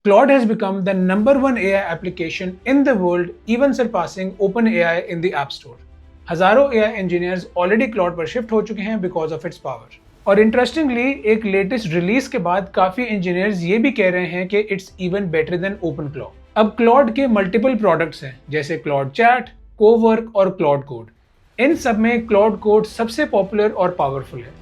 Claude has become the number one AI application in the world, even surpassing OpenAI in the App Store. हजारों AI engineers already Claude पर shift हो चुके हैं because of its power. और interestingly एक latest release के बाद काफी इंजीनियर्स ये भी कह रहे हैं कि it's even better than OpenClaw. अब क्लॉड के मल्टीपल प्रोडक्ट्स हैं जैसे क्लॉड चैट, कोवर्क और क्लॉड कोड. इन सब में क्लॉड कोड सबसे पॉपुलर और पावरफुल है.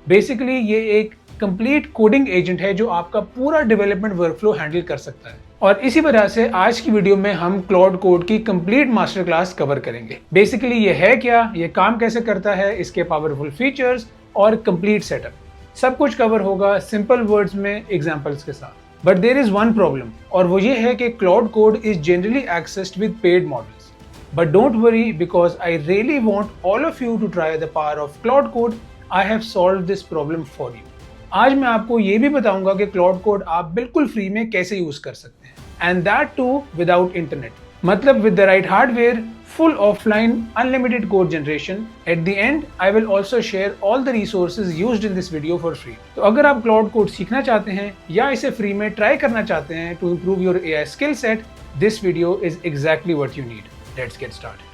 बेसिकली ये एक कंप्लीट कोडिंग एजेंट है जो आपका पूरा डेवलपमेंट वर्कफ्लो हैंडल कर सकता है. और इसी वजह से आज की वीडियो में हम क्लॉड कोड की कंप्लीट मास्टर क्लास कवर करेंगे. बेसिकली ये है क्या, ये काम कैसे करता है, इसके पावरफुल फीचर्स और कंप्लीट सेटअप, सब कुछ कवर होगा सिंपल वर्ड्स में एग्जांपल्स के साथ. But there is one problem, और वो ये है कि Claude Code is generally accessed with paid models. But don't worry, because I really want all of you to try the power of Claude Code. I have solved this problem for you. आज मैं आपको ये भी बताऊंगा कि Claude code आप बिल्कुल free में कैसे यूज कर सकते हैं, and that too without internet. मतलब with the right hardware, full offline unlimited code generation. At the end, I will also share all the resources used in this video for free. तो अगर आप cloud code सीखना चाहते हैं या इसे free में ट्राई करना चाहते हैं to improve your AI skill set, this video is exactly what you need. Let's get started.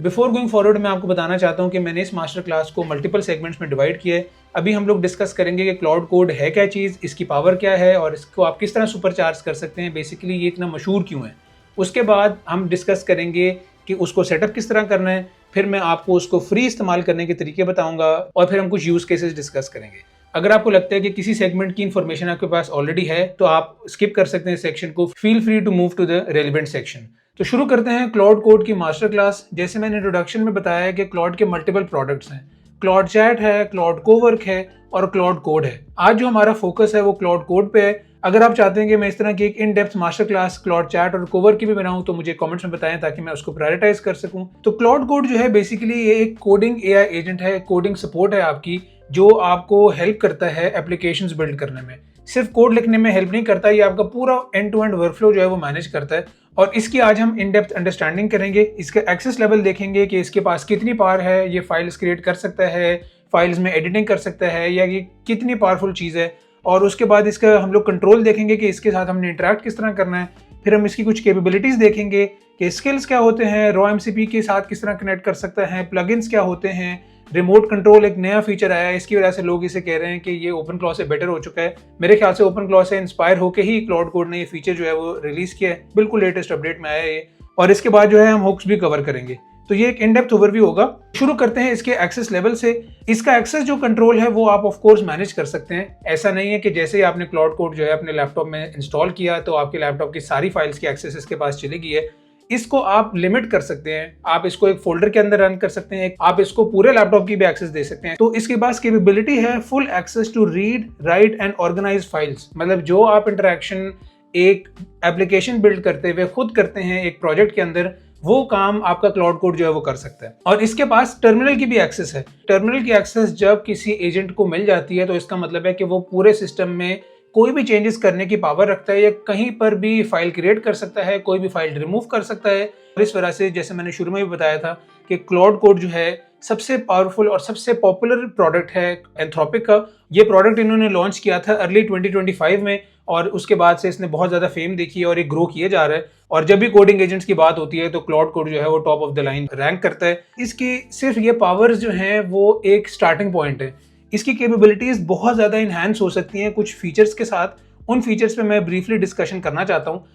Before going forward, मैं आपको बताना चाहता हूँ कि मैंने इस मास्टर क्लास को मल्टीपल सेगमेंट्स में डिवाइड किया है. अभी हम लोग डिस्कस करेंगे कि क्लाउड कोड है क्या चीज़, इसकी पावर क्या है और इसको आप किस तरह सुपर चार्ज कर सकते हैं, बेसिकली ये इतना मशहूर क्यों है. उसके बाद हम डिस्कस करेंगे कि उसको सेटअप किस तरह करना है. फिर मैं आपको उसको फ्री इस्तेमाल करने के तरीके बताऊंगा और फिर हम कुछ यूज केसेस डिस्कस करेंगे. अगर आपको लगता है कि किसी सेगमेंट की इंफॉर्मेशन आपके पास ऑलरेडी है तो आप स्किप कर सकते हैं सेक्शन को. Feel free to move to the relevant section. तो शुरू करते हैं क्लॉड कोड की मास्टर क्लास. जैसे मैंने इंट्रोडक्शन में बताया है कि क्लॉड के मल्टीपल प्रोडक्ट्स हैं. क्लॉड चैट है, क्लॉड कोवर्क है और क्लॉड कोड है. आज जो हमारा फोकस है वो क्लॉड कोड पे है. अगर आप चाहते हैं कि मैं इस तरह की एक in depth master class Claude chat और कोवर्क की भी बनाऊं तो मुझे कमेंट्स में बताएं ताकि मैं उसको प्रायोरिटाइज कर सकूं. तो क्लॉड कोड जो है बेसिकली ये एक कोडिंग एआई एजेंट है, कोडिंग सपोर्ट है आपकी, जो आपको हेल्प करता है एप्लीकेशंस बिल्ड करने में. सिर्फ कोड लिखने में हेल्प नहीं करता, ये आपका पूरा एंड टू एंड वर्कफ्लो जो है वो मैनेज करता है. और इसकी आज हम इन डेप्थ अंडरस्टैंडिंग करेंगे. इसका एक्सेस लेवल देखेंगे कि इसके पास कितनी पावर है, ये फाइल्स क्रिएट कर सकता है, फाइल्स में एडिटिंग कर सकता है, या ये कितनी पावरफुल चीज़ है. और उसके बाद इसका हम लोग कंट्रोल देखेंगे कि इसके साथ हमने इंटरेक्ट किस तरह करना है. फिर हम इसकी कुछ कैपेबिलिटीज़ देखेंगे कि स्किल्स क्या होते हैं, रॉ एमसीपी के साथ किस तरह कनेक्ट कर सकता है, प्लगइन्स क्या होते हैं, रिमोट कंट्रोल एक नया फीचर आया है, इसकी वजह से लोग इसे कह रहे हैं कि ये OpenClaw से बेटर हो चुका है. मेरे ख्याल से OpenClaw से इंस्पायर होकर ही क्लाउड कोड ने ये फीचर जो है वो रिलीज किया है. बिल्कुल लेटेस्ट अपडेट में आया है ये. और इसके बाद जो है हम हुक्स भी कवर करेंगे. तो ये एक इन डेप्थ ओवरव्यू होगा. शुरू करते हैं इसके एक्सेस लेवल से. इसका एक्सेस जो कंट्रोल है वो आप ऑफ कोर्स मैनेज कर सकते हैं. ऐसा नहीं है कि जैसे ही आपने क्लाउड कोड जो है अपने लैपटॉप में इंस्टॉल किया तो आपके लैपटॉप की सारी फाइल्स की एक्सेस इसके पास चली गई है. इसको आप लिमिट कर सकते हैं. आप इसको एक फोल्डर के अंदर रन कर सकते हैं, आप इसको पूरे लैपटॉप की भी एक्सेस दे सकते हैं. तो इसके पास कैपेबिलिटी है full access to read, write and organise files. मतलब जो आप इंटरेक्शन एक एप्लीकेशन बिल्ड करते हुए खुद करते हैं एक प्रोजेक्ट के अंदर, वो काम आपका क्लाउड कोड जो है वो कर सकता है. और इसके पास टर्मिनल की भी एक्सेस है. टर्मिनल की एक्सेस जब किसी एजेंट को मिल जाती है तो इसका मतलब है कि वो पूरे सिस्टम में कोई भी चेंजेस करने की पावर रखता है, या कहीं पर भी फाइल क्रिएट कर सकता है, कोई भी फाइल रिमूव कर सकता है. और इस वजह से जैसे मैंने शुरू में भी बताया था कि क्लाउड कोड जो है सबसे पावरफुल और सबसे पॉपुलर प्रोडक्ट है एंथ्रोपिक का. ये प्रोडक्ट इन्होंने लॉन्च किया था अर्ली 2025 में और उसके बाद से इसने बहुत ज़्यादा फेम देखी है और ये ग्रो किए जा रहा है. और जब भी कोडिंग एजेंट्स की बात होती है तो क्लाउड कोड जो है वो top of the line rank करता है. इसकी सिर्फ ये पावर्स जो हैं वो एक स्टार्टिंग पॉइंट है. इसकी कैपेबिलिटीज़ बहुत ज़्यादा इन्हांस हो सकती हैं कुछ फीचर्स के साथ. उन फीचर्स पे मैं ब्रीफली डिस्कशन करना चाहता हूँ.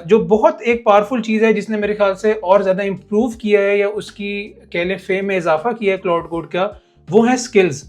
जो बहुत एक पावरफुल चीज़ है जिसने मेरे ख्याल से और ज़्यादा इम्प्रूव किया है या उसकी कह लें फेम में इजाफा किया है क्लाउड कोड का, वो है स्किल्स.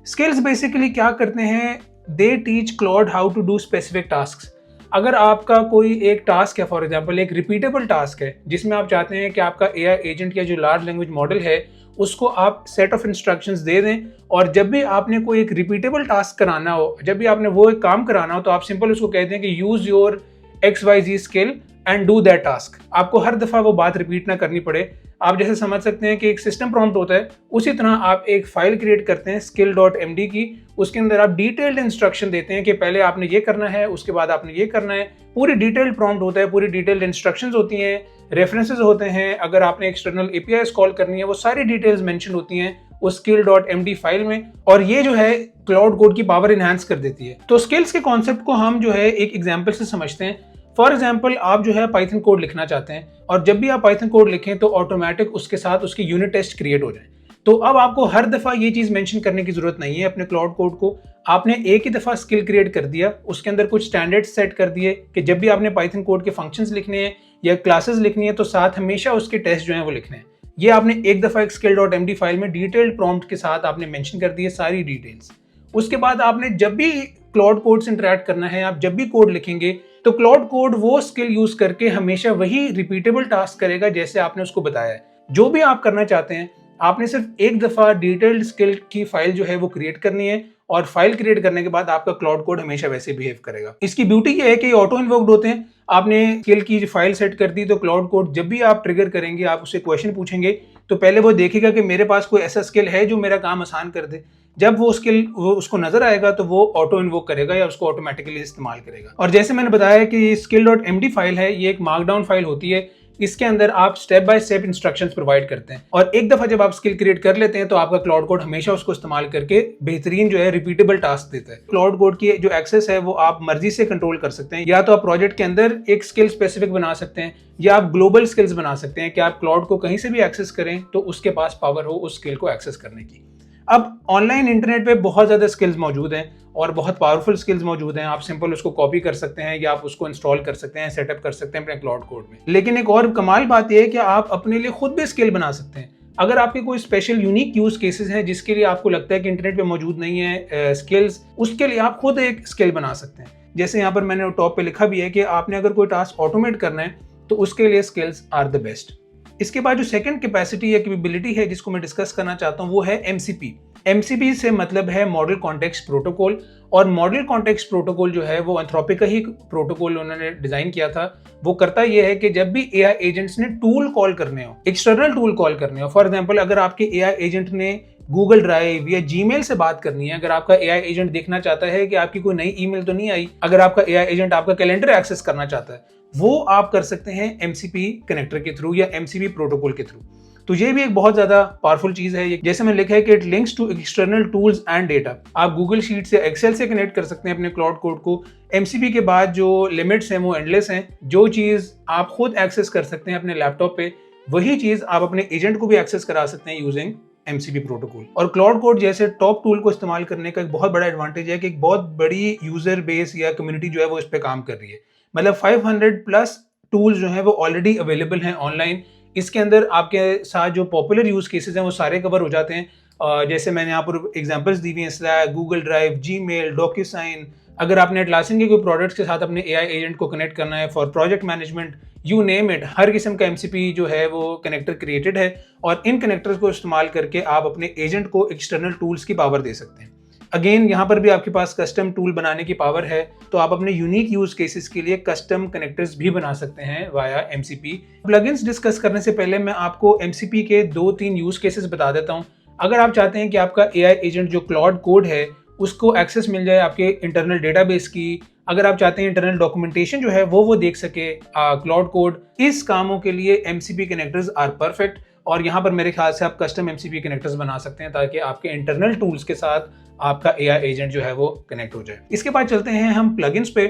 स्किल्स बेसिकली क्या करते हैं, they teach Claude how to do specific task. अगर आपका कोई एक टास्क है, फॉर एग्जांपल एक रिपीटेबल टास्क है जिसमें आप चाहते हैं कि आपका एआई एजेंट या जो लार्ज लैंग्वेज मॉडल है उसको आप सेट ऑफ इंस्ट्रक्शंस दे दें, और जब भी आपने कोई एक रिपीटेबल टास्क कराना हो, जब भी आपने वो एक काम कराना हो, तो आप सिंपल उसको कहते हैं कि use your XYZ skill and do that task. आपको हर दफ़ा वो बात रिपीट ना करनी पड़े. आप जैसे समझ सकते हैं कि एक सिस्टम प्रॉम्प्ट होता है, उसी तरह आप एक फाइल क्रिएट करते हैं skill.md की. उसके अंदर आप डिटेल्ड इंस्ट्रक्शन देते हैं कि पहले आपने ये करना है, उसके बाद आपने ये करना है. पूरी डिटेल्ड प्रॉम्प्ट होता है, पूरी डिटेल्ड इंस्ट्रक्शंस होती हैं, रेफरेंसेस होते हैं. अगर आपने एक्सटर्नल APIs कॉल करनी है वो सारी डिटेल्स मेंशन होती हैं उस skill.md फाइल में. और ये जो है क्लाउड कोड की पावर इनहांस कर देती है. तो स्किल्स के कॉन्सेप्ट को हम जो है एक एग्जांपल से समझते हैं. फॉर एग्जाम्पल आप जो है पाइथन कोड लिखना चाहते हैं और जब भी आप पाइथन कोड लिखें तो ऑटोमेटिक उसके साथ उसकी यूनिट टेस्ट क्रिएट हो जाए। तो अब आपको हर दफ़ा ये चीज़ मेंशन करने की ज़रूरत नहीं है अपने क्लाउड कोड को। आपने एक ही दफ़ा स्किल क्रिएट कर दिया, उसके अंदर कुछ स्टैंडर्ड्स सेट कर दिए कि जब भी आपने पाइथन कोड के फंक्शंस लिखने हैं या क्लासेस लिखनी है तो साथ हमेशा उसके टेस्ट जो हैं वो लिखने हैं। ये आपने एक दफ़ा एक skill.md फाइल में डिटेल्ड प्रॉम्प्ट के साथ आपने मेंशन कर दिए सारी डिटेल्स। उसके बाद आपने जब भी क्लाउड कोड से इंटरेक्ट करना है, आप जब भी कोड लिखेंगे तो क्लाउड कोड वो स्किल यूज करके हमेशा वही रिपीटेबल टास्क करेगा जैसे आपने उसको बताया है। जो भी आप करना चाहते हैं आपने सिर्फ एक दफा डिटेल्ड स्किल की फाइल जो है वो क्रिएट करनी है और फाइल क्रिएट करने के बाद आपका क्लाउड कोड हमेशा वैसे बिहेव करेगा। इसकी ब्यूटी ये है कि ऑटो इन्वोक्ड होते हैं। आपने स्किल की फाइल सेट कर दी तो क्लाउड कोड जब भी आप ट्रिगर करेंगे, आप उससे क्वेश्चन पूछेंगे तो पहले वो देखेगा कि मेरे पास कोई ऐसा स्किल है जो मेरा काम आसान कर दे। जब वो स्किल उसको नजर आएगा तो वो ऑटो इन्वोक करेगा या उसको ऑटोमेटिकली इस्तेमाल करेगा। और जैसे मैंने बताया कि skill.md फाइल है, ये एक मार्कडाउन फाइल होती है। इसके अंदर आप step by step instructions provide करते हैं और एक दफा जब आप स्किल क्रिएट कर लेते हैं तो आपका क्लाउड कोड हमेशा उसको इस्तेमाल करके बेहतरीन जो है रिपीटेबल टास्क देता है। क्लाउड कोड की जो एक्सेस है वो आप मर्जी से कंट्रोल कर सकते हैं। या तो आप प्रोजेक्ट के अंदर एक स्किल स्पेसिफिक बना सकते हैं या आप ग्लोबल स्किल्स बना सकते हैं कि आप क्लाउड को कहीं से भी एक्सेस करें तो उसके पास पावर हो उस स्किल को एक्सेस करने की। अब ऑनलाइन इंटरनेट पे बहुत ज़्यादा स्किल्स मौजूद हैं और बहुत पावरफुल स्किल्स मौजूद हैं। आप सिंपल उसको कॉपी कर सकते हैं या आप उसको इंस्टॉल कर सकते हैं, सेटअप कर सकते हैं अपने क्लाउड कोड में। लेकिन एक और कमाल बात यह है कि आप अपने लिए खुद भी स्किल बना सकते हैं। अगर आपके कोई स्पेशल यूनिक यूज केसेस हैं जिसके लिए आपको लगता है कि इंटरनेट पे मौजूद नहीं है स्किल्स, उसके लिए आप खुद एक स्किल बना सकते हैं। जैसे यहाँ पर मैंने टॉप पे लिखा भी है कि आपने अगर कोई टास्क ऑटोमेट करना है तो उसके लिए स्किल्स आर द बेस्ट। इसके बाद जो सेकंड कैपेसिटी या कैपेबिलिटी है जिसको मैं डिस्कस करना चाहता हूँ वो है MCP। MCP से मतलब है मॉडल कॉन्टेक्स्ट प्रोटोकॉल। और मॉडल कॉन्टेक्स्ट प्रोटोकॉल जो है वो एंथ्रोपिक का ही प्रोटोकॉल उन्होंने डिजाइन किया था। वो करता ये है कि जब भी AI एजेंट्स ने टूल कॉल करने हो, एक्सटर्नल टूल कॉल करने हो, फॉर एग्जांपल अगर आपके AI एजेंट ने गूगल ड्राइव या जीमेल से बात करनी है, अगर आपका AI एजेंट देखना चाहता है कि आपकी कोई नई ईमेल तो नहीं आई, अगर आपका AI एजेंट आपका कैलेंडर एक्सेस करना चाहता है, वो आप कर सकते हैं MCP कनेक्टर के थ्रू या MCP प्रोटोकॉल के थ्रू। तो ये भी एक बहुत ज्यादा पावरफुल चीज है। जैसे मैंने लिखा है कि it links to external tools and data. आप गूगल शीट से एक्सेल से कनेक्ट कर सकते हैं अपने क्लाउड कोड को। MCP के बाद जो लिमिट्स हैं वो एंडलेस हैं। जो चीज आप खुद एक्सेस कर सकते हैं अपने लैपटॉप पे, वही चीज आप अपने एजेंट को भी एक्सेस करा सकते हैं यूजिंग MCP प्रोटोकॉल। और क्लाउड कोड जैसे टॉप टूल को इस्तेमाल करने का एक बहुत बड़ा एडवांटेज है कि एक बहुत बड़ी यूजर बेस या कम्युनिटी जो है वो इस पे काम कर रही है। मतलब 500 प्लस टूल्स जो हैं वो ऑलरेडी अवेलेबल हैं ऑनलाइन। इसके अंदर आपके साथ जो पॉपुलर यूज केसेस हैं वो सारे कवर हो जाते हैं। जैसे मैंने यहाँ पर एग्जांपल्स दी हुई हैं, slack, Google drive, Gmail, DocuSign. अगर आपने एटलासियन के कोई प्रोडक्ट्स के साथ अपने AI एजेंट को कनेक्ट करना है for project management, you name it, हर किस्म का MCP जो है वो कनेक्टर क्रिएटेड है और इन कनेक्टर्स को इस्तेमाल करके आप अपने एजेंट को एक्सटर्नल टूल्स की पावर दे सकते हैं। अगेन यहाँ पर भी आपके पास कस्टम टूल बनाने की पावर है, तो आप अपने यूनिक यूज केसेस के लिए कस्टम कनेक्टर्स भी बना सकते हैं वाया MCP। प्लगइन्स डिस्कस करने से पहले मैं आपको MCP के 2-3 यूज केसेस बता देता हूँ। अगर आप चाहते हैं कि आपका AI एजेंट जो क्लाउड कोड है उसको एक्सेस मिल जाए आपके इंटरनल डेटाबेस की, अगर आप चाहते हैं इंटरनल डॉक्यूमेंटेशन जो है वो देख सके क्लाउड कोड, इस कामों के लिए MCP कनेक्टर्स आर परफेक्ट। और यहाँ पर मेरे ख्याल से आप कस्टम MCP कनेक्टर्स बना सकते हैं ताकि आपके इंटरनल टूल्स के साथ आपका AI एजेंट जो है वो कनेक्ट हो जाए। इसके बाद चलते हैं हम प्लगइन्स पे।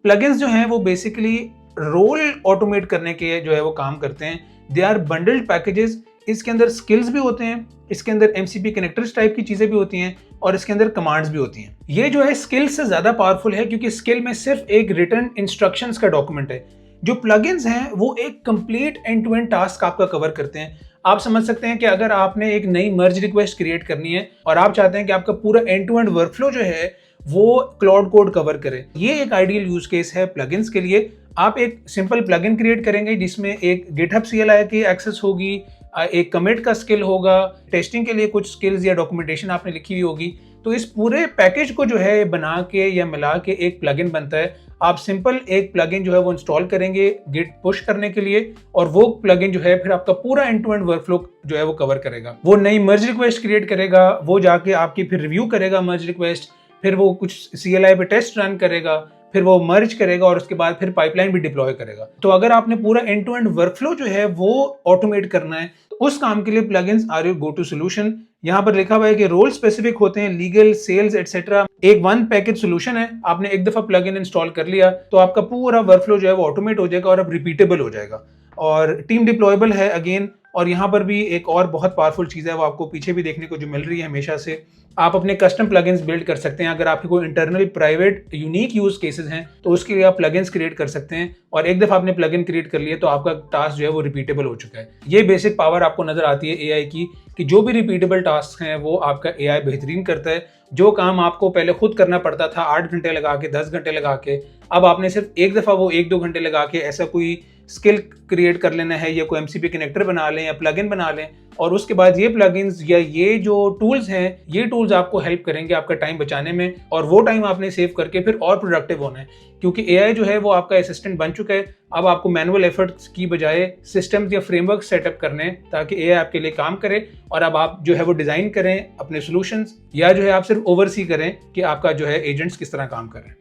प्लगइन्स जो हैं वो बेसिकली रोल ऑटोमेट करने के जो है वो काम करते हैं। They are bundled packages. इसके अंदर स्किल्स भी होते हैं, इसके अंदर MCP कनेक्टर्स टाइप की चीजें भी होती हैं और इसके अंदर कमांड्स भी होती हैं। ये जो है स्किल से ज्यादा पावरफुल है क्योंकि स्किल में सिर्फ एक रिटन इंस्ट्रक्शंस का डॉक्यूमेंट है। जो प्लगइन्स हैं वो एक complete end to end task आपका कवर करते हैं। आप समझ सकते हैं कि अगर आपने एक नई मर्ज रिक्वेस्ट क्रिएट करनी है और आप चाहते हैं कि आपका पूरा एंड टू एंड वर्कफ्लो जो है वो क्लाउड कोड कवर करे, ये एक आइडियल यूज केस है प्लगइन्स के लिए। आप एक सिंपल प्लगइन क्रिएट करेंगे जिसमें एक GitHub CLI की एक्सेस होगी, एक कमिट का स्किल होगा, टेस्टिंग के लिए कुछ स्किल्स या डॉक्यूमेंटेशन आपने लिखी हुई होगी। तो इस पूरे पैकेज को जो है बना के या मिला के एक प्लगइन बनता है। आप सिंपल एक प्लगइन जो है वो इंस्टॉल करेंगे गिट पुश करने के लिए और वो प्लगइन जो है फिर आपका पूरा एंड टू एंड वर्कफ्लो जो है वो कवर करेगा। वो नई मर्ज रिक्वेस्ट क्रिएट करेगा, वो जाके आपकी फिर रिव्यू करेगा मर्ज रिक्वेस्ट, फिर वो कुछ CLI पे टेस्ट रन करेगा, फिर वो मर्ज करेगा और उसके बाद फिर पाइपलाइन भी डिप्लॉय करेगा। तो अगर आपने पूरा एंड टू एंड वर्कफ्लो जो है वो ऑटोमेट करना है तो उस काम के लिए plugins are your go to solution. यहाँ पर लिखा हुआ है कि रोल स्पेसिफिक होते हैं, लीगल, सेल्स एटसेट्रा। एक वन पैकेज सोल्यूशन है, आपने एक दफा प्लगइन इंस्टॉल कर लिया तो आपका पूरा वर्कफ्लो जो है वो ऑटोमेट हो जाएगा और अब रिपीटेबल हो जाएगा और टीम डिप्लॉयबल है अगेन। और यहाँ पर भी एक और बहुत पावरफुल चीज़ है, वो आपको पीछे भी देखने को जो मिल रही है हमेशा से, आप अपने कस्टम प्लगइन्स बिल्ड कर सकते हैं। अगर आपके कोई internal private unique use cases हैं तो उसके लिए आप प्लगइन्स क्रिएट कर सकते हैं और एक दफा आपने प्लगइन क्रिएट कर लिया तो आपका टास्क जो है वो रिपीटेबल हो चुका है। ये बेसिक पावर आपको नजर आती है एआई की कि जो भी रिपीटेबल टास्क हैं वो आपका एआई बेहतरीन करता है। जो काम आपको पहले खुद करना पड़ता था 8 घंटे लगा के, 10 घंटे लगा के, अब आपने सिर्फ एक दफा वो 1-2 घंटे लगा के ऐसा कोई स्किल क्रिएट कर लेना है या कोई एमसीपी कनेक्टर बना लें या प्लगइन बना लें और उसके बाद ये प्लगइन्स या ये जो टूल्स हैं ये टूल्स आपको हेल्प करेंगे आपका टाइम बचाने में और वो टाइम आपने सेव करके फिर और प्रोडक्टिव होना है क्योंकि एआई जो है वो आपका असिस्टेंट बन चुका है। अब आपको मैनुअल एफर्ट्स की बजाय सिस्टम्स या फ्रेमवर्क सेटअप करने हैं ताकि एआई आपके लिए काम करे और अब आप जो है वो डिजाइन करें अपने सॉल्यूशंस या जो है आप सिर्फ ओवरसी करें कि आपका जो है एजेंट्स किस तरह काम करें।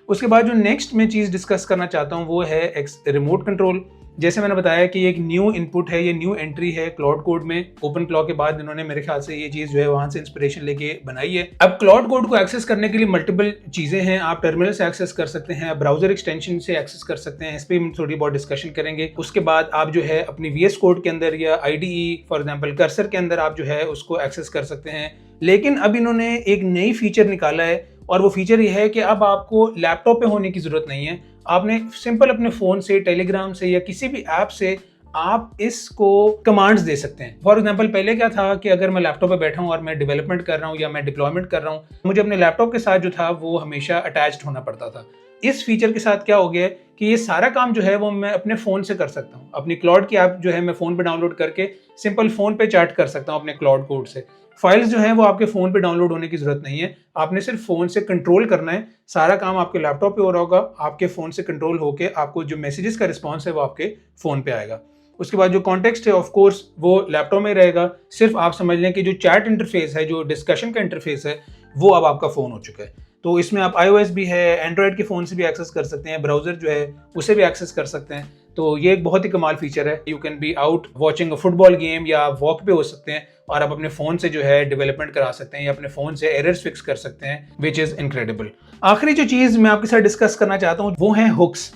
उसके बाद जो नेक्स्ट मैं चीज़ डिस्कस करना चाहता हूँ वो है रिमोट कंट्रोल। जैसे मैंने बताया कि एक न्यू इनपुट है, ये न्यू एंट्री है क्लाउड कोड में। ओपन क्लॉक के बाद इन्होंने मेरे ख्याल से ये चीज़ जो है वहाँ से इंस्पिरेशन लेके बनाई है। अब क्लाउड कोड को एक्सेस करने के लिए मल्टीपल चीज़ें हैं, आप टर्मिनल से एक्सेस कर सकते हैं, ब्राउजर एक्सटेंशन से एक्सेस कर सकते हैं, इस पर हम थोड़ी बहुत डिस्कशन करेंगे। उसके बाद आप जो है अपनी VS कोड के अंदर या IDE फॉर एग्जाम्पल कर्सर के अंदर आप जो है उसको एक्सेस कर सकते हैं। लेकिन अब इन्होंने एक नई फीचर निकाला है और वो फीचर ये है कि अब आपको लैपटॉप पे होने की जरूरत नहीं है, आपने सिंपल अपने फोन से, टेलीग्राम से या किसी भी ऐप से आप इसको कमांड्स दे सकते हैं। फॉर एग्जांपल पहले क्या था कि अगर मैं लैपटॉप पे बैठा हूँ और मैं डेवलपमेंट कर रहा हूँ या मैं डिप्लॉयमेंट कर रहा हूँ, मुझे अपने लैपटॉप के साथ जो था वो हमेशा अटैच्ड होना पड़ता था। इस फीचर के साथ क्या हो गया कि ये सारा काम जो है वो मैं अपने फोन से कर सकता हूँ। अपनी क्लाउड की ऐप जो है मैं फोन पे डाउनलोड करके सिंपल फोन पे चैट कर सकता हूँ अपने क्लाउड कोड से। फाइल्स जो है वो आपके फोन पे डाउनलोड होने की जरूरत नहीं है, आपने सिर्फ फोन से कंट्रोल करना है। सारा काम आपके लैपटॉप पे हो रहा होगा, आपके फोन से कंट्रोल होके आपको जो मैसेजेस का रिस्पॉन्स है वो आपके फोन पे आएगा। उसके बाद जो कॉन्टेक्स्ट है ऑफ कोर्स वो लैपटॉप में रहेगा, सिर्फ आप समझ लें कि जो चैट इंटरफेस है, जो डिस्कशन का इंटरफेस है वो अब आपका फोन हो चुका है। तो इसमें आप iOS भी है, एंड्रॉयड के फ़ोन से भी एक्सेस कर सकते हैं, ब्राउज़र जो है उसे भी एक्सेस कर सकते हैं। तो ये एक बहुत ही कमाल फीचर है। You can be out watching a football game या वॉक पे हो सकते हैं और आप अपने फ़ोन से जो है डेवलपमेंट करा सकते हैं या अपने फ़ोन से एरर्स फिक्स कर सकते हैं, विच इज़ इनक्रेडिबल। आखिरी जो चीज़ मैं आपके साथ डिस्कस करना चाहता हूँ वो है हुक्स।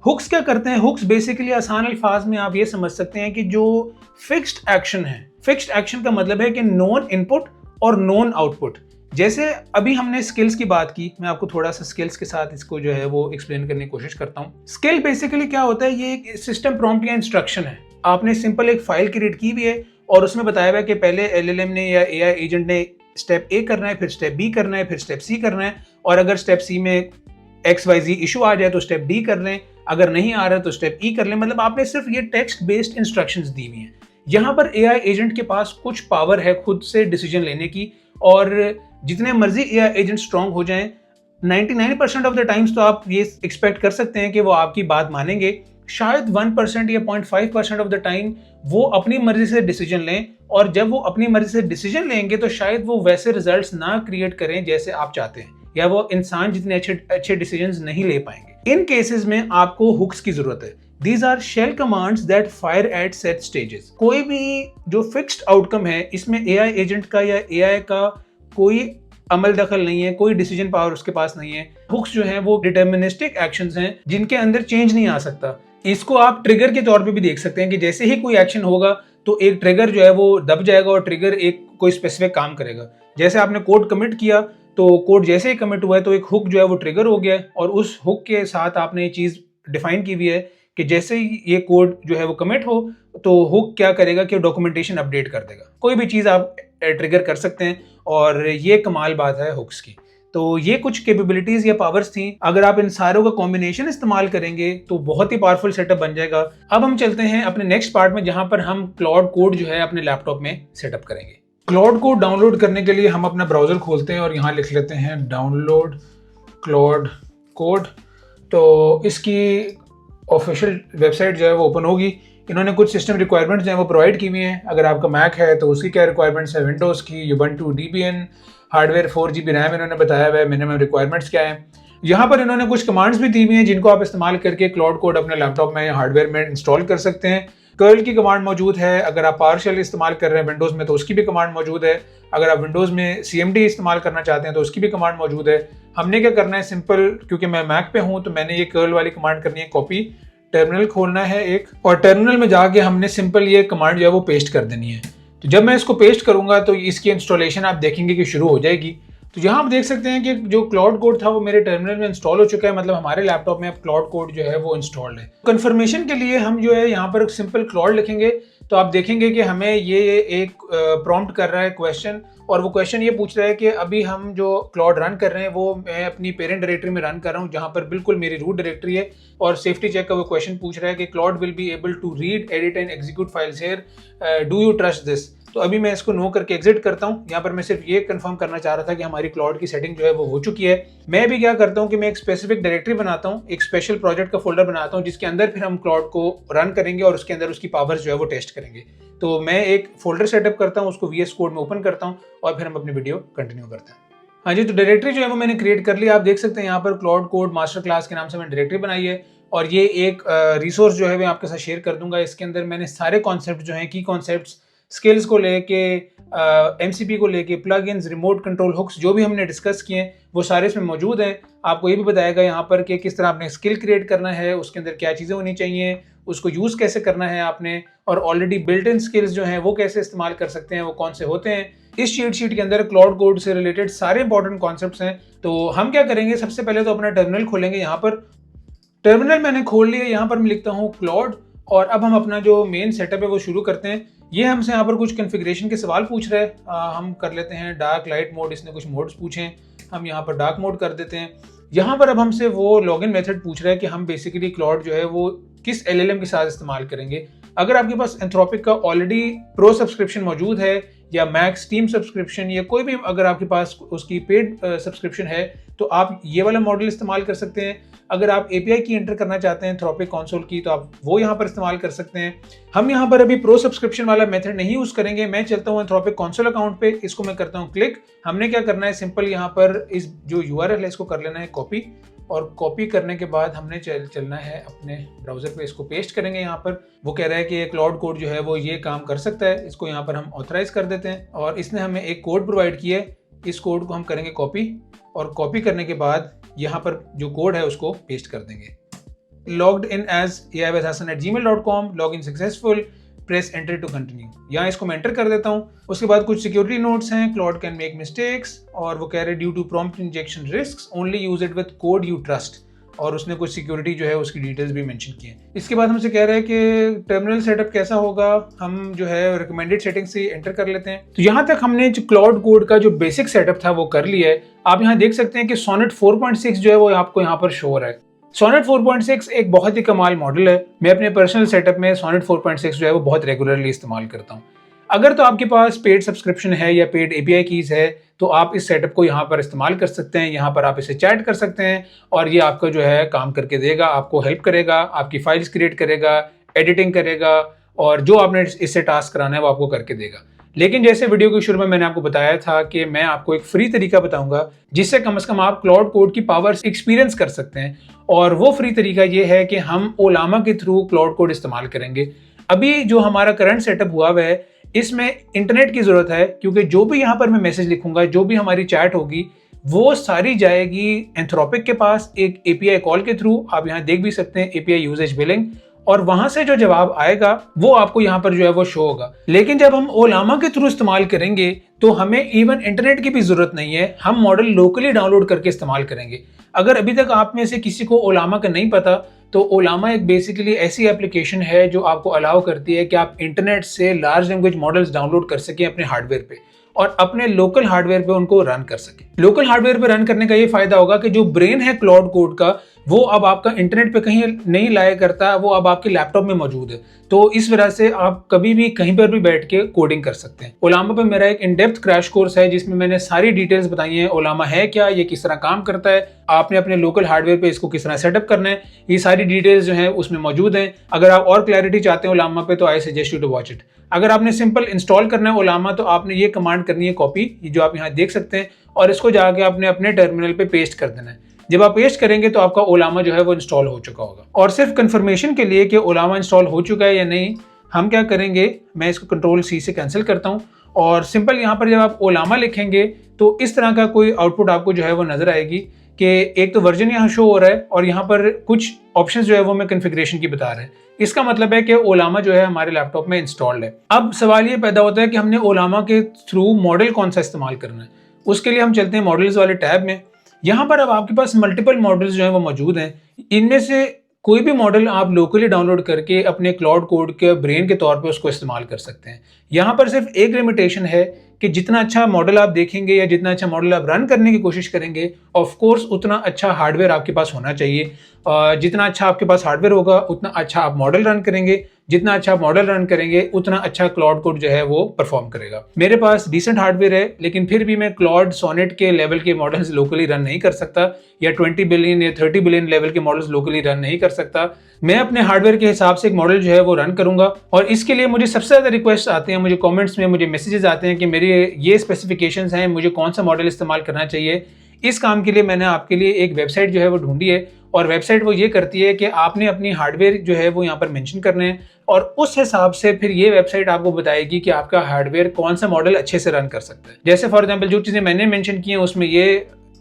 हुक्स क्या करते हैं? हुक्स बेसिकली आसान अल्फाज में आप ये समझ सकते हैं कि जो फिक्स्ड एक्शन है, फिक्स्ड एक्शन का मतलब है कि नॉन इनपुट और नॉन आउटपुट। जैसे अभी हमने स्किल्स की बात की, मैं आपको थोड़ा सा स्किल्स के साथ इसको जो है वो एक्सप्लेन करने की कोशिश करता हूँ। स्किल बेसिकली क्या होता है, ये एक सिस्टम प्रॉम्प्ट या इंस्ट्रक्शन है। आपने सिंपल एक फाइल क्रिएट की हुई है और उसमें बताया हुआ है कि पहले LLM ने या AI एजेंट ने स्टेप A करना है, फिर स्टेप B करना है, फिर स्टेप C करना है, और अगर स्टेप C में XYZ इशू आ जाए तो स्टेप D कर लें, अगर नहीं आ रहा तो स्टेप E कर लें। मतलब आपने सिर्फ ये टेक्स्ट बेस्ड इंस्ट्रक्शंस दी हुई हैं। यहाँ पर AI एजेंट के पास कुछ पावर है खुद से डिसीजन लेने की, और जितने मर्जी AI एजेंट स्ट्रांग हो जाएं, 99% ऑफ द टाइम्स तो आप ये एक्सपेक्ट कर सकते हैं कि वो आपकी बात मानेंगे। शायद 1% या 0.5% ऑफ द टाइम वो अपनी मर्जी से डिसीजन लें, और जब वो अपनी मर्जी से डिसीजन लेंगे तो शायद वो वैसे रिजल्ट्स ना क्रिएट करें जैसे आप चाहते हैं, या वो इंसान जितने अच्छे डिसीजंस नहीं ले पाएंगे। इन केसेस में आपको हुक्स की जरूरत है। These are shell commands that fire at set stages। कोई भी जो फिक्स्ड आउटकम है, इसमें AI एजेंट का या AI का कोई अमल दखल नहीं है, कोई डिसीजन पावर उसके पास नहीं है। हुक्स जो हैं वो डिटर्मिनिस्टिक एक्शंस हैं जिनके अंदर चेंज नहीं आ सकता। इसको आप ट्रिगर के तौर पे भी देख सकते हैं कि जैसे ही कोई एक्शन होगा तो एक ट्रिगर जो है वो दब जाएगा और ट्रिगर एक कोई स्पेसिफिक काम करेगा। जैसे आपने कोड कमिट किया तो कोड जैसे ही कमिट हुआ है तो एक हुक जो है वो ट्रिगर हो गया, और उस हुक के साथ आपने ये चीज़ डिफाइन की हुई है कि जैसे ही ये कोड जो है वो कमिट हो तो हुक क्या करेगा कि डॉक्यूमेंटेशन अपडेट कर देगा। कोई भी चीज़ आप ट्रिगर कर सकते हैं, और ये कमाल बात है हुक्स की। तो ये कुछ कैपेबिलिटीज या पावर्स थी। अगर आप इन सारों का कॉम्बिनेशन इस्तेमाल करेंगे तो बहुत ही पावरफुल सेटअप बन जाएगा। अब हम चलते हैं अपने नेक्स्ट पार्ट में, जहां पर हम क्लाउड कोड जो है अपने लैपटॉप में सेटअप करेंगे। क्लाउड कोड डाउनलोड करने के लिए हम अपना ब्राउजर खोलते हैं और यहाँ लिख लेते हैं डाउनलोड क्लाउड कोड। तो इसकी ऑफिशियल वेबसाइट जो है वो ओपन होगी। इन्होंने कुछ सिस्टम रिक्वायरमेंट्स जो है वो प्रोवाइड की हुई हैं। अगर आपका मैक है तो उसकी क्या रिक्वायरमेंट्स है, विंडोज़ की, Ubuntu Debian, hardware 4 GB RAM इन्होंने बताया हुआ है, मिनिमम रिक्वायरमेंट्स क्या है। यहाँ पर इन्होंने कुछ कमांड्स भी दी हुई हैं जिनको आप इस्तेमाल करके क्लाउड कोड अपने लैपटॉप में या हार्डवेयर में इंस्टॉल कर सकते हैं। कर्ल की कमांड मौजूद है, अगर आप पार्शियल इस्तेमाल कर रहे हैं विंडोज़ में तो उसकी भी कमांड मौजूद है, अगर आप विंडोज़ में CMD इस्तेमाल करना चाहते हैं तो उसकी भी कमांड मौजूद है। हमने क्या करना है, सिंपल, क्योंकि मैं मैक पे हूँ तो मैंने ये कर्ल वाली कमांड करनी है कॉपी, टर्मिनल खोलना है एक, और टर्मिनल में जाके हमने सिंपल ये कमांड जो है वो पेस्ट कर देनी है। तो जब मैं इसको पेस्ट करूंगा तो इसकी इंस्टॉलेशन आप देखेंगे कि शुरू हो जाएगी। तो यहाँ आप देख सकते हैं कि जो क्लाउड कोड था वो मेरे टर्मिनल में इंस्टॉल हो चुका है, मतलब हमारे लैपटॉप में अब क्लाउड कोड जो है वो इंस्टॉल्ड है। कंफर्मेशन के लिए हम जो है यहाँ पर सिंपल क्लाउड लिखेंगे तो आप देखेंगे कि हमें ये एक प्रॉम्प्ट कर रहा है क्वेश्चन, और वो क्वेश्चन ये पूछ रहा है कि अभी हम जो क्लाउड रन कर रहे हैं वो मैं अपनी पेरेंट डायरेक्टरी में रन कर रहा हूँ जहाँ पर बिल्कुल मेरी रूट डायरेक्टरी है, और सेफ्टी चेक का वो क्वेश्चन पूछ रहा है कि Claude will be able to read, edit and execute files here, do you trust this. तो अभी मैं इसको नो करके एग्जिट करता हूँ। यहाँ पर मैं सिर्फ ये कंफर्म करना चाह रहा था कि हमारी क्लाउड की सेटिंग जो है वो हो चुकी है। मैं भी क्या करता हूँ कि मैं एक स्पेसिफिक डायरेक्टरी बनाता हूँ, एक स्पेशल प्रोजेक्ट का फोल्डर बनाता हूँ जिसके अंदर फिर हम क्लाउड को रन करेंगे और उसके अंदर उसकी पावर्स जो है वो टेस्ट करेंगे। तो मैं एक फोल्डर सेटअप करता हूँ, उसको VS कोड में ओपन करता हूँ और फिर हम अपनी वीडियो कंटिन्यू करते हैं। हाँ जी, तो डायरेक्टरी जो है वो मैंने क्रिएट कर लिया। आप देख सकते हैं यहाँ पर क्लाउड कोड मास्टर क्लास के नाम से मैंने डायरेक्टरी बनाई है, और ये एक रिसोर्स जो है मैं आपके साथ शेयर कर दूंगा। इसके अंदर मैंने सारे कॉन्सेप्ट जो हैं, की कॉन्सेप्ट्स, स्किल्स को लेके, MCP को लेके, प्लगइन्स, रिमोट कंट्रोल हुक्स, जो भी हमने डिस्कस किए हैं वो सारे इसमें मौजूद हैं। आपको ये भी बताएगा यहाँ पर कि किस तरह आपने स्किल क्रिएट करना है, उसके अंदर क्या चीज़ें होनी चाहिए, उसको यूज़ कैसे करना है आपने, और ऑलरेडी बिल्ट इन स्किल्स जो हैं वो कैसे इस्तेमाल कर सकते हैं, वो कौन से होते हैं। इस शीट के अंदर क्लाउड कोड से रिलेटेड सारे इंपॉर्टेंट कॉन्सेप्ट्स हैं। तो हम क्या करेंगे, सबसे पहले तो अपना टर्मिनल खोलेंगे। यहाँ पर टर्मिनल मैंने खोल लिया, यहाँ पर मैं लिखता हूँ क्लाउड, और अब हम अपना जो मेन सेटअप है वो शुरू करते हैं। ये हमसे यहाँ पर कुछ कॉन्फ़िगरेशन के सवाल पूछ रहा है, हम कर लेते हैं डार्क, लाइट मोड, इसने कुछ मोड्स पूछे हैं, हम यहाँ पर डार्क मोड कर देते हैं। यहाँ पर अब हमसे वो लॉगिन मेथड पूछ रहा है कि हम बेसिकली क्लाउड जो है वो किस LLM के साथ इस्तेमाल करेंगे। अगर आपके पास एंथ्रोपिक का ऑलरेडी प्रो सब्सक्रिप्शन मौजूद है, या मैक्स टीम सब्सक्रिप्शन, या कोई भी अगर आपके पास उसकी पेड सब्सक्रिप्शन है तो आप ये वाला मॉडल इस्तेमाल कर सकते हैं। अगर आप API की एंटर करना चाहते हैं एंथ्रोपिक कंसोल की तो आप वो यहाँ पर इस्तेमाल कर सकते हैं। हम यहाँ पर अभी प्रो सब्सक्रिप्शन वाला मेथड नहीं यूज करेंगे। मैं चलता हूँ एंथ्रोपिक कंसोल अकाउंट पे, इसको मैं करता हूँ क्लिक। हमने क्या करना है, सिंपल यहाँ पर इस जो URL है इसको कर लेना है कॉपी, और कॉपी करने के बाद हमने चलना है अपने ब्राउजर पे, इसको पेस्ट करेंगे। यहाँ पर वो कह रहा है कि क्लाउड कोड जो है वो ये काम कर सकता है, इसको यहाँ पर हम ऑथराइज कर देते हैं, और इसने हमें एक कोड प्रोवाइड किया है। इस कोड को हम करेंगे कॉपी, और कॉपी करने के बाद यहाँ पर जो कोड है उसको पेस्ट कर देंगे। Logged in as aivassassin@gmail.com, log in successful, press enter to continue. यहाँ इसको मैं एंटर कर देता हूँ। उसके बाद कुछ सिक्योरिटी नोट्स हैं, क्लाउड कैन मेक मिस्टेक्स, और वो कह रहे हैं due to prompt injection risks, only use it with code you trust, और उसने कुछ सिक्योरिटी जो है उसकी डिटेल्स भी मेंशन की है। इसके बाद हमसे कह रहे हैं कि टर्मिनल सेटअप कैसा होगा, हम जो है रिकमेंडेड सेटिंग से एंटर कर लेते हैं। तो यहाँ तक हमने जो क्लाउड कोड का जो बेसिक सेटअप था वो कर लिया है। आप यहाँ देख सकते हैं कि सोनेट 4.6 जो है वो आपको यहाँ पर शो हो रहा है। सोनेट 4.6 एक बहुत ही कमाल मॉडल है। मैं अपने पर्सनल सेटअप में सोनेट 4.6 जो है वो बहुत रेगुलरली इस्तेमाल करता हूँ। अगर तो आपके पास पेड सब्सक्रिप्शन है या पेड API कीज है तो आप इस सेटअप को यहाँ पर इस्तेमाल कर सकते हैं। यहाँ पर आप इसे चैट कर सकते हैं और ये आपका जो है काम करके देगा, आपको हेल्प करेगा, आपकी फाइल्स क्रिएट करेगा, एडिटिंग करेगा, और जो आपने इससे टास्क कराना है वो आपको करके देगा। लेकिन जैसे वीडियो के शुरू में मैंने आपको बताया था कि मैं आपको एक फ्री तरीका बताऊंगा जिससे कम से कम आप क्लाउड कोड की पावर्स एक्सपीरियंस कर सकते हैं, और वो फ्री तरीका ये है कि हम ओलामा के थ्रू क्लाउड कोड इस्तेमाल करेंगे। अभी जो हमारा करंट सेटअप हुआ हुआ है इसमें इंटरनेट की जरूरत है, क्योंकि जो भी यहाँ पर मैं मैसेज लिखूंगा, जो भी हमारी चैट होगी वो सारी जाएगी एंथ्रोपिक के पास एक API कॉल के थ्रू। आप यहाँ देख भी सकते हैं API यूजेज बिलिंग, और वहां से जो जवाब आएगा वो आपको यहाँ पर जो है वो शो होगा। लेकिन जब हम ओलामा के थ्रू इस्तेमाल करेंगे तो हमें इवन इंटरनेट की भी जरूरत नहीं है, हम मॉडल लोकली डाउनलोड करके इस्तेमाल करेंगे। अगर अभी तक आप में से किसी को ओलामा का नहीं पता तो ओलामा एक बेसिकली ऐसी एप्लीकेशन है जो आपको अलाउ करती है कि आप इंटरनेट से लार्ज लैंग्वेज मॉडल्स डाउनलोड कर सकें अपने हार्डवेयर पे और अपने लोकल हार्डवेयर पे उनको रन कर सकें। लोकल हार्डवेयर पे रन करने का ये फायदा होगा कि जो ब्रेन है क्लाउड कोड का वो अब आपका इंटरनेट पे कहीं नहीं लाया करता, वो अब आपके लैपटॉप में मौजूद है। तो इस वजह से आप कभी भी कहीं पर भी बैठ के कोडिंग कर सकते हैं। ओलामा पे मेरा एक इन डेप्थ क्रैश कोर्स है जिसमें मैंने सारी डिटेल्स बताई हैं। ओलामा है क्या, ये किस तरह काम करता है, आपने अपने लोकल हार्डवेयर पे इसको किस तरह सेटअप करना है, ये सारी डिटेल्स जो है उसमें मौजूद हैं। अगर आप और क्लैरिटी चाहते हैं ओलामा पे तो I suggest you to watch it. अगर आपने सिंपल इंस्टॉल करना है ओलामा तो आपने ये कमांड करनी है कॉपी, जो आप यहाँ देख सकते हैं, और इसको जाके आपने अपने टर्मिनल पे पेस्ट कर देना है। जब आप पेस्ट करेंगे तो आपका ओलामा जो है वो इंस्टॉल हो चुका होगा। और सिर्फ कंफर्मेशन के लिए कि ओलामा इंस्टॉल हो चुका है या नहीं, हम क्या करेंगे, मैं इसको कंट्रोल सी से कैंसिल करता हूँ और सिंपल यहाँ पर जब आप ओलामा लिखेंगे तो इस तरह का कोई आउटपुट आपको जो है वो नजर आएगी कि एक तो वर्जन यहाँ शो हो रहा है और यहाँ पर कुछ ऑप्शंस जो है वो मैं कॉन्फ़िगरेशन की बता रहा है। इसका मतलब है कि ओलामा जो है हमारे लैपटॉप में इंस्टॉल्ड है। अब सवाल ये पैदा होता है कि हमने ओलामा के थ्रू मॉडल कौन सा इस्तेमाल करना है। उसके लिए हम चलते हैं मॉडल्स वाले टैब में। यहाँ पर अब आपके पास मल्टीपल मॉडल्स जो है वो मौजूद हैं। इनमें से कोई भी मॉडल आप लोकली डाउनलोड करके अपने क्लाउड कोड के ब्रेन के तौर पे उसको इस्तेमाल कर सकते हैं। यहाँ पर सिर्फ एक लिमिटेशन है कि जितना अच्छा मॉडल आप देखेंगे या जितना अच्छा मॉडल आप रन करने की कोशिश करेंगे, ऑफ कोर्स उतना अच्छा हार्डवेयर आपके पास होना चाहिए। जितना अच्छा आपके पास हार्डवेयर होगा उतना अच्छा आप मॉडल रन करेंगे, जितना अच्छा आप मॉडल रन करेंगे उतना अच्छा क्लाउड कोड जो है वो परफॉर्म करेगा। मेरे पास डिसेंट हार्डवेयर है, लेकिन फिर भी मैं क्लाउड सोनेट के लेवल के मॉडल्स लोकली रन नहीं कर सकता या 20 बिलियन या 30 बिलियन लेवल के मॉडल्स लोकली रन नहीं कर सकता। मैं अपने हार्डवेयर के हिसाब से एक मॉडल जो है वो रन करूंगा और इसके लिए मुझे सबसे ज़्यादा रिक्वेस्ट आते हैं, मुझे कमेंट्स में मुझे मैसेजेस आते हैं कि मेरे ये स्पेसिफिकेशंस हैं, मुझे कौन सा मॉडल इस्तेमाल करना चाहिए। इस काम के लिए मैंने आपके लिए एक वेबसाइट जो है वो ढूंढी है और वेबसाइट वो ये करती है कि आपने अपनी हार्डवेयर जो है वो यहाँ पर मेंशन करने हैं और उस हिसाब से फिर ये वेबसाइट आपको बताएगी कि आपका हार्डवेयर कौन सा मॉडल अच्छे से रन कर सकता है। जैसे फॉर एग्जांपल जो चीज़ें मैंने मेंशन की हैं उसमें ये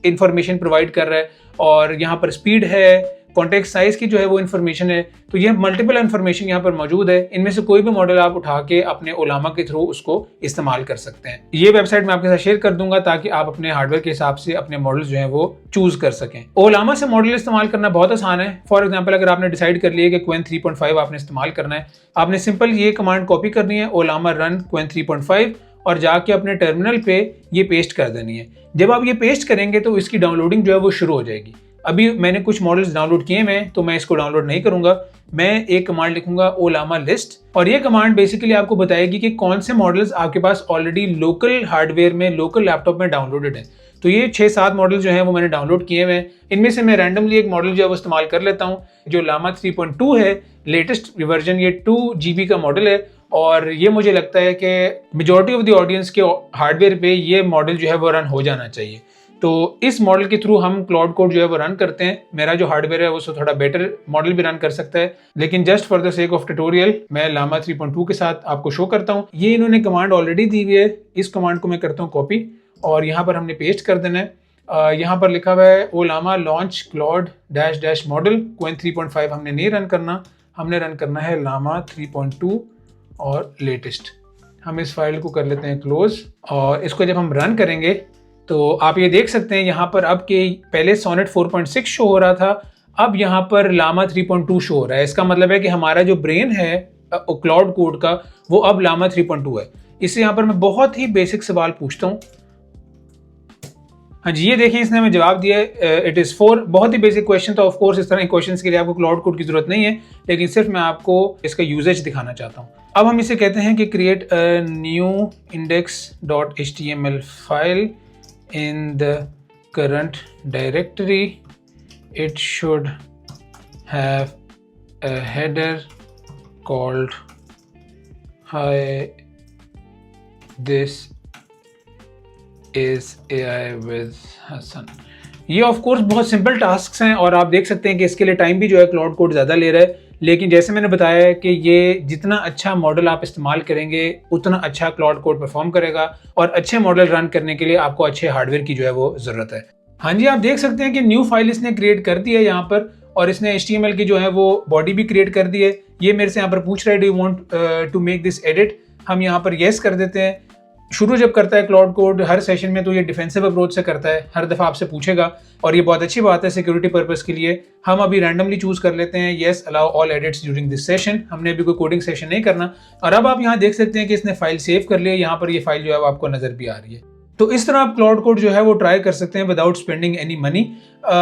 इंफॉर्मेशन प्रोवाइड कर रहा है और यहाँ पर स्पीड है, कॉन्टेक्स्ट साइज की जो है वो इन्फॉर्मेशन है। तो ये मल्टीपल इन्फॉर्मेशन यहाँ पर मौजूद है। इनमें से कोई भी मॉडल आप उठा के अपने ओलामा के थ्रू उसको इस्तेमाल कर सकते हैं। ये वेबसाइट मैं आपके साथ शेयर कर दूंगा ताकि आप अपने हार्डवेयर के हिसाब से अपने मॉडल जो है वो चूज कर सकें। ओलामा से मॉडल इस्तेमाल करना बहुत आसान है। फॉर एग्जाम्पल अगर आपने डिसाइड कर लिया कि क्वेन 3.5 आपने इस्तेमाल करना है, आपने सिंपल ये कमांड कॉपी करनी है, ओलामा रन क्वेन 3.5, और जाके अपने टर्मिनल पे ये पेस्ट कर देनी है। जब आप ये पेस्ट करेंगे तो इसकी डाउनलोडिंग जो है वो शुरू हो जाएगी। अभी मैंने कुछ मॉडल्स डाउनलोड किए हैं तो मैं इसको डाउनलोड नहीं करूंगा। मैं एक कमांड लिखूंगा ओलामा लिस्ट और ये कमांड बेसिकली आपको बताएगी कि कौन से मॉडल्स आपके पास ऑलरेडी लोकल हार्डवेयर में, लोकल लैपटॉप में डाउनलोडेड है। तो ये 6-7 मॉडल जो हैं वो मैंने डाउनलोड किए हुए हैं। इनमें से मैं रैंडमली एक मॉडल जो है वो इस्तेमाल कर लेता हूँ जो लामा 3.2 है, लेटेस्ट वर्जन। ये 2 GB का मॉडल है और ये मुझे लगता है कि मेजॉरिटी ऑफ द ऑडियंस के हार्डवेयर पे ये मॉडल जो है वो रन हो जाना चाहिए। तो इस मॉडल के थ्रू हम क्लाउड कोड जो है वो रन करते हैं। मेरा जो हार्डवेयर है वो थोड़ा बेटर मॉडल भी रन कर सकता है, लेकिन just for the sake of tutorial मैं लामा 3.2 के साथ आपको शो करता हूँ। ये इन्होंने कमांड ऑलरेडी दी हुई है, इस कमांड को मैं करता हूँ कॉपी और यहाँ पर हमने पेस्ट कर देना है। यहाँ पर लिखा हुआ है ओलामा लॉन्च क्लाउड डैश मॉडल क्वेन 3.5 हमने नहीं रन करना, हमने रन करना है लामा 3.2 और लेटेस्ट। हम इस फाइल को कर लेते हैं क्लोज और इसको जब हम रन करेंगे तो आप ये देख सकते हैं यहाँ पर अब के पहले सोनेट 4.6 शो हो रहा था, अब यहाँ पर लामा 3.2 शो हो रहा है। इसका मतलब है कि हमारा जो ब्रेन है क्लाउड कोड का वो अब लामा 3.2 है। इससे यहाँ पर मैं बहुत ही बेसिक सवाल पूछता हूँ। हाँ जी, ये देखिए इसने हमें जवाब दिया है इट इज़ 4। बहुत ही बेसिक क्वेश्चन था। ऑफ कोर्स इस तरह के क्वेश्चंस के लिए आपको क्लाउड कोड की जरूरत नहीं है, लेकिन सिर्फ मैं आपको इसका यूजेज दिखाना चाहता हूँ। अब हम इसे कहते हैं कि create a new index.html file in the current directory. It should have a header called hi, this is AI with Hassan. ये ऑफ कोर्स बहुत सिंपल टास्क हैं और आप देख सकते हैं कि इसके लिए टाइम भी जो है क्लाउड कोड ज़्यादा ले रहा है, लेकिन जैसे मैंने बताया है कि ये जितना अच्छा मॉडल आप इस्तेमाल करेंगे उतना अच्छा क्लाउड कोड परफॉर्म करेगा और अच्छे मॉडल रन करने के लिए आपको अच्छे हार्डवेयर की जो है वो ज़रूरत है। हाँ जी, आप देख सकते हैं कि न्यू फाइल इसने क्रिएट कर दी है यहाँ पर और इसने HTML की जो है वो बॉडी भी क्रिएट कर दी है। ये मेरे से यहाँ पर पूछ रहा है do you want to make this edit. हम यहाँ पर येस कर देते हैं। शुरू जब करता है क्लाउड कोड हर सेशन में तो ये डिफेंसिव अप्रोच से करता है, हर दफ़ा आपसे पूछेगा और ये बहुत अच्छी बात है सिक्योरिटी पर्पस के लिए। हम अभी रैंडमली चूज कर लेते हैं yes allow all edits during this session. हमने अभी कोई कोडिंग सेशन नहीं करना और अब आप यहाँ देख सकते हैं कि इसने फाइल सेव कर लिया। यहाँ पर ये फाइल जो है वो आपको नजर भी आ रही है। तो इस तरह आप क्लाउड कोड जो है वो ट्राई कर सकते हैं विदाउट स्पेंडिंग एनी मनी।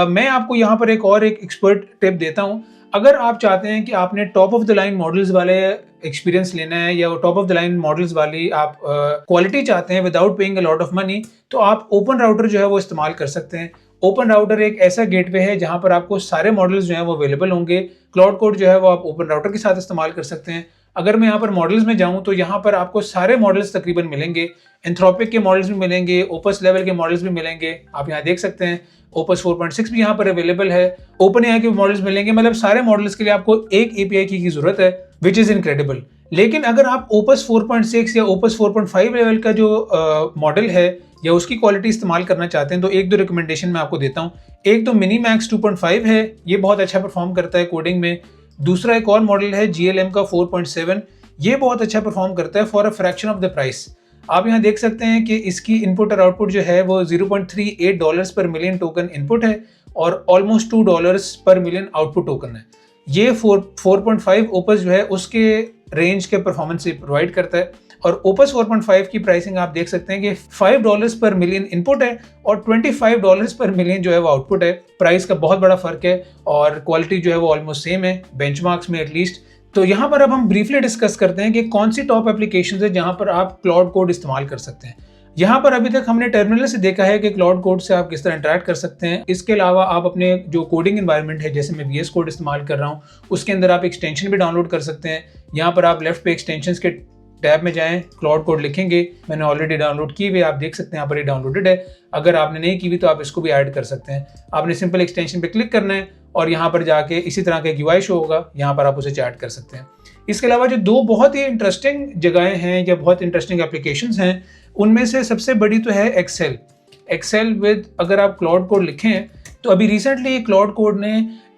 मैं आपको यहाँ पर एक एक्सपर्ट टिप देता हूँ। अगर आप चाहते हैं कि आपने top of the line models वाले एक्सपीरियंस लेना है या top of the line models वाली आप क्वालिटी चाहते हैं without paying a lot of money, तो आप ओपन राउटर जो है वो इस्तेमाल कर सकते हैं। ओपन राउटर एक ऐसा गेटवे है जहां पर आपको सारे मॉडल्स जो हैं वो अवेलेबल होंगे। क्लाउड कोड जो है वो आप ओपन राउटर के साथ इस्तेमाल कर सकते हैं। अगर मैं यहाँ पर मॉडल्स में जाऊँ तो यहाँ पर आपको सारे मॉडल्स तकरीबन मिलेंगे। एंथ्रोपिक के मॉडल्स भी मिलेंगे, ओपस लेवल के मॉडल्स भी मिलेंगे। आप यहाँ देख सकते हैं ओपस 4.6 भी यहाँ पर अवेलेबल है। ओपन एआई के मॉडल्स मिलेंगे। मतलब सारे मॉडल्स के लिए आपको एक एपीआई की जरूरत है, विच इज इनक्रेडिबल। लेकिन अगर आप ओपस 4.6 या ओपस 4.5 लेवल का जो मॉडल है या उसकी क्वालिटी इस्तेमाल करना चाहते हैं तो एक दो रिकमेंडेशन मैं आपको देता हूँ। एक तो मिनी मैक्स 2.5 है, ये बहुत अच्छा परफॉर्म करता है कोडिंग में। दूसरा एक और मॉडल है GLM का 4.7, ये बहुत अच्छा परफॉर्म करता है for a fraction of the price. आप यहाँ देख सकते हैं कि इसकी इनपुट और आउटपुट जो है वो $0.38 पर मिलियन टोकन इनपुट है और ऑलमोस्ट $2 पर मिलियन आउटपुट टोकन है। ये 4.5 ओपस जो है उसके रेंज के परफॉर्मेंस से प्रोवाइड करता है। और ओपस 4.5 की प्राइसिंग आप देख सकते हैं कि $5 पर मिलियन इनपुट है और $25 पर मिलियन जो है वो आउटपुट है। प्राइस का बहुत बड़ा फर्क है और क्वालिटी जो है वो ऑलमोस्ट सेम है बेंचमार्क्स में एटलीस्ट। तो यहाँ पर अब हम ब्रीफली डिस्कस करते हैं कि कौन सी टॉप एप्लीकेशंस है जहाँ पर आप क्लाउड कोड इस्तेमाल कर सकते हैं। यहाँ पर अभी तक हमने टर्मिनल से देखा है कि क्लाउड कोड से आप किस तरह इंटरेक्ट कर सकते हैं। इसके अलावा आप अपने जो कोडिंग एनवायरनमेंट है, जैसे मैं VS कोड इस्तेमाल कर रहा हूँ, उसके अंदर आप एक्सटेंशन भी डाउनलोड कर सकते हैं। यहाँ पर आप लेफ्ट पे एक्सटेंशंस के टैब में जाएं, क्लाउड कोड लिखेंगे, मैंने ऑलरेडी डाउनलोड की हुई, आप देख सकते हैं यहाँ पर ये डाउनलोडेड है। अगर आपने नहीं की हुई तो आप इसको भी ऐड कर सकते हैं। आपने सिंपल एक्सटेंशन पे क्लिक करना है और यहाँ पर जाके इसी तरह का एक UI शो होगा, यहाँ पर आप उसे चैट कर सकते हैं। इसके अलावा जो दो बहुत ही इंटरेस्टिंग जगहें हैं या बहुत इंटरेस्टिंग एप्लीकेशंस हैं, उनमें से सबसे बड़ी तो है एक्सेल विद, अगर आप क्लाउड कोड लिखें तो अभी रिसेंटली क्लाउड कोड ने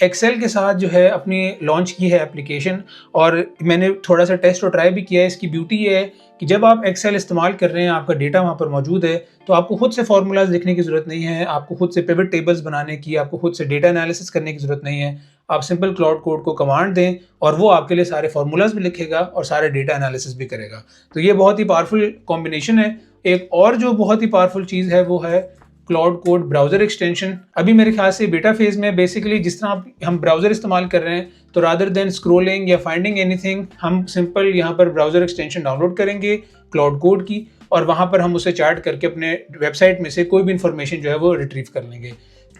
एक्सेल के साथ जो है अपनी लॉन्च की है एप्लीकेशन, और मैंने थोड़ा सा टेस्ट और ट्राई भी किया है। इसकी ब्यूटी ये है कि जब आप एक्सेल इस्तेमाल कर रहे हैं, आपका डेटा वहाँ पर मौजूद है, तो आपको खुद से फार्मूलाज लिखने की ज़रूरत नहीं है, आपको खुद से पिवट टेबल्स बनाने की, आपको खुद से डेटा एनालिसिस करने की ज़रूरत नहीं है। आप सिंपल क्लाउड कोड को कमांड दें और वो आपके लिए सारे फार्मूलाज भी लिखेगा और सारे डेटा एनालिसिस भी करेगा। तो ये बहुत ही पावरफुल कॉम्बिनेशन है। एक और जो बहुत ही पावरफुल चीज़ है वो है क्लाउड कोड ब्राउजर एक्सटेंशन। अभी मेरे ख्याल से बेटा फेज में बेसिकली जिस तरह हम ब्राउजर इस्तेमाल कर रहे हैं, तो रादर देन स्क्रोलिंग या फाइंडिंग एनीथिंग, हम सिंपल यहाँ पर ब्राउजर एक्सटेंशन डाउनलोड करेंगे क्लाउड कोड की, और वहाँ पर हम उसे चैट करके अपने वेबसाइट में से कोई भी इंफॉर्मेशन जो है वो रिट्रीव कर लेंगे।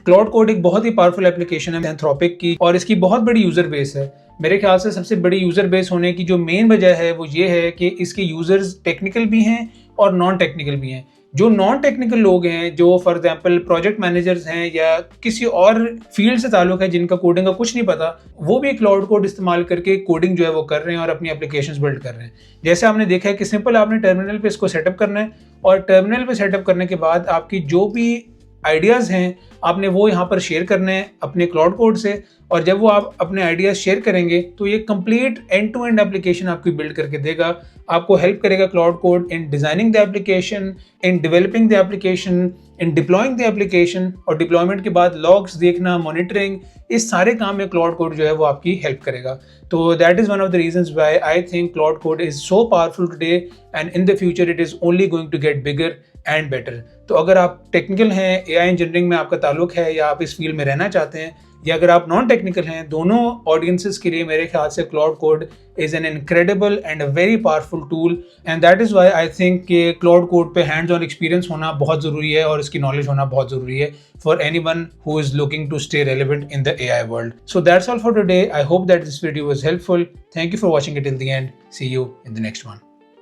क्लाउड कोड एक बहुत ही पावरफुल एप्लीकेशन है एंथ्रोपिक की, और इसकी बहुत बड़ी यूजर बेस है। मेरे ख्याल से सबसे बड़ी यूजर बेस होने की जो मेन वजह है वो ये है कि इसके यूजर्स टेक्निकल भी हैं और नॉन टेक्निकल भी हैं। जो नॉन टेक्निकल लोग हैं, जो फॉर एग्जांपल प्रोजेक्ट मैनेजर्स हैं या किसी और फील्ड से ताल्लुक है, जिनका कोडिंग का कुछ नहीं पता, वो भी क्लाउड कोड इस्तेमाल करके कोडिंग जो है वो कर रहे हैं और अपनी एप्लीकेशंस बिल्ड कर रहे हैं। जैसे आपने देखा है कि सिंपल आपने टर्मिनल पे इसको सेटअप करना है, और टर्मिनल पे सेटअप करने के बाद आपकी जो भी आइडियाज़ हैं आपने वो यहाँ पर शेयर करने हैं अपने क्लाउड कोड से, और जब वो आप अपने आइडियाज़ शेयर करेंगे तो ये complete end to end application आपकी बिल्ड करके देगा। आपको हेल्प करेगा Claude code in designing the application, in developing the application, in deploying the application, और डिप्लॉयमेंट के बाद लॉग्स देखना, मॉनिटरिंग, इस सारे काम में क्लाउड कोड जो है वो आपकी हेल्प करेगा। तो that is one of the reasons why I think Claude code is so powerful today, and in the future it is only going to get bigger and better. तो अगर आप technical हैं, AI इंजीनियरिंग में आपका ताल्लुक है, या आप इस फील्ड में रहना चाहते हैं, या अगर आप नॉन टेक्निकल हैं, दोनों ऑडियंसेस के लिए मेरे ख्याल से cloud code is an incredible and a very powerful tool, and that is why I think कि क्लाउड कोड पे हैंड्स ऑन एक्सपीरियंस होना बहुत ज़रूरी है और इसकी नॉलेज होना बहुत ज़रूरी है for anyone who is looking to stay relevant in the AI world. So that's all for today. I hope that this video was helpful. Thank you for watching it till the end. See you in the next one.